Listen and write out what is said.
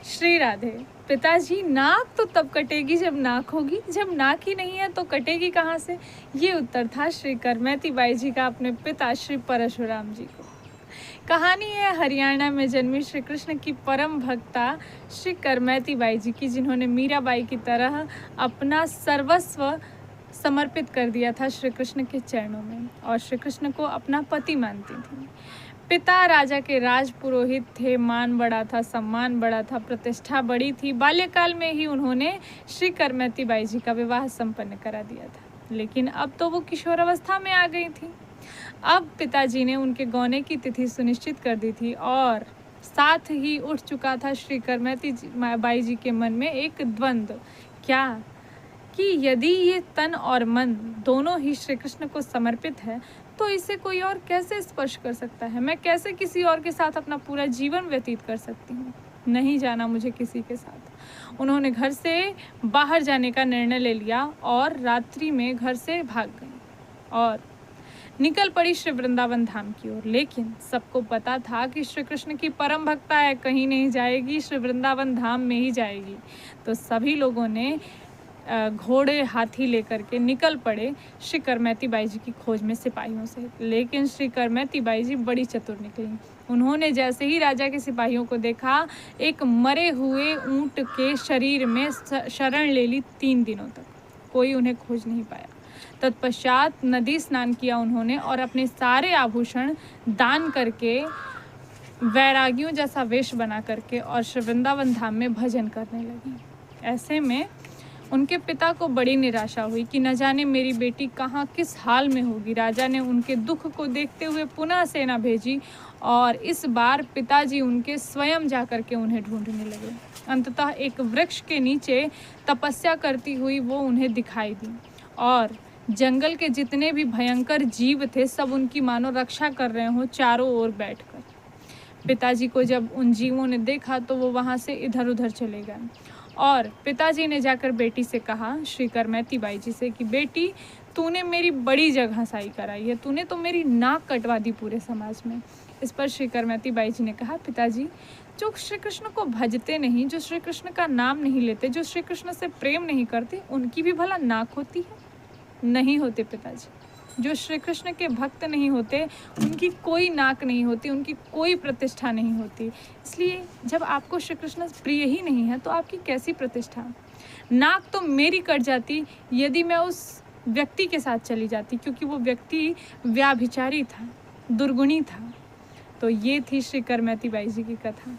श्री राधे। पिताजी, नाक तो तब कटेगी जब नाक होगी, जब नाक ही नहीं है तो कटेगी कहाँ से? ये उत्तर था श्री करमैती बाई जी का अपने पिता श्री परशुराम जी को। कहानी है हरियाणा में जन्मी श्री कृष्ण की परम भक्ता श्री करमैती बाई जी की, जिन्होंने मीराबाई की तरह अपना सर्वस्व समर्पित कर दिया था श्री कृष्ण के चरणों में और श्री कृष्ण को अपना पति मानती थी। पिता राजा के राज पुरोहित थे, मान बड़ा था, सम्मान बड़ा था, प्रतिष्ठा बड़ी थी। बाल्यकाल में ही उन्होंने श्री करमैती बाई जी का विवाह संपन्न करा दिया था, लेकिन अब तो वो किशोरावस्था में आ गई थी। अब पिताजी ने उनके गौने की तिथि सुनिश्चित कर दी थी और साथ ही उठ चुका था श्री करमैती बाई जी के मन में एक द्वंद्व, क्या कि यदि ये तन और मन दोनों ही श्री कृष्ण को समर्पित है तो इसे कोई और कैसे स्पर्श कर सकता है? मैं कैसे किसी और के साथ अपना पूरा जीवन व्यतीत कर सकती हूँ? नहीं जाना मुझे किसी के साथ। उन्होंने घर से बाहर जाने का निर्णय ले लिया और रात्रि में घर से भाग गई और निकल पड़ी श्री वृंदावन धाम की ओर। लेकिन सबको पता था कि श्री कृष्ण की परम भक्ता है, कहीं नहीं जाएगी, श्री वृंदावन धाम में ही जाएगी। तो सभी लोगों ने घोड़े हाथी लेकर के निकल पड़े श्री करमैती बाई जी की खोज में सिपाहियों से। लेकिन श्री करमैती बाई जी बड़ी चतुर निकली। उन्होंने जैसे ही राजा के सिपाहियों को देखा, एक मरे हुए ऊंट के शरीर में शरण ले ली। 3 दिनों तक कोई उन्हें खोज नहीं पाया। तत्पश्चात नदी स्नान किया उन्होंने और अपने सारे आभूषण दान करके वैरागियों जैसा वेश बना करके और श्री वृंदावन धाम में भजन करने लगी। ऐसे में उनके पिता को बड़ी निराशा हुई कि न जाने मेरी बेटी कहाँ किस हाल में होगी। राजा ने उनके दुख को देखते हुए पुनः सेना भेजी और इस बार पिताजी उनके स्वयं जाकर के उन्हें ढूंढने लगे। अंततः एक वृक्ष के नीचे तपस्या करती हुई वो उन्हें दिखाई दी और जंगल के जितने भी भयंकर जीव थे सब उनकी मानो रक्षा कर रहे हों चारों ओर बैठकर। पिताजी को जब उन जीवों ने देखा तो वो वहाँ से इधर उधर चले गए और पिताजी ने जाकर बेटी से कहा, श्री करमैती बाई जी से, कि बेटी, तूने मेरी बड़ी जगहसाई कराई है, तूने तो मेरी नाक कटवा दी पूरे समाज में। इस पर श्री करमैती बाई जी ने कहा, पिताजी, जो श्री कृष्ण को भजते नहीं, जो श्री कृष्ण का नाम नहीं लेते, जो श्री कृष्ण से प्रेम नहीं करते, उनकी भी भला नाक होती है? नहीं होते पिताजी। जो श्री कृष्ण के भक्त नहीं होते उनकी कोई नाक नहीं होती, उनकी कोई प्रतिष्ठा नहीं होती। इसलिए जब आपको श्री कृष्ण प्रिय ही नहीं है तो आपकी कैसी प्रतिष्ठा? नाक तो मेरी कट जाती यदि मैं उस व्यक्ति के साथ चली जाती, क्योंकि वो व्यक्ति व्याभिचारी था, दुर्गुणी था। तो ये थी श्री करमैती बाई जी की कथा।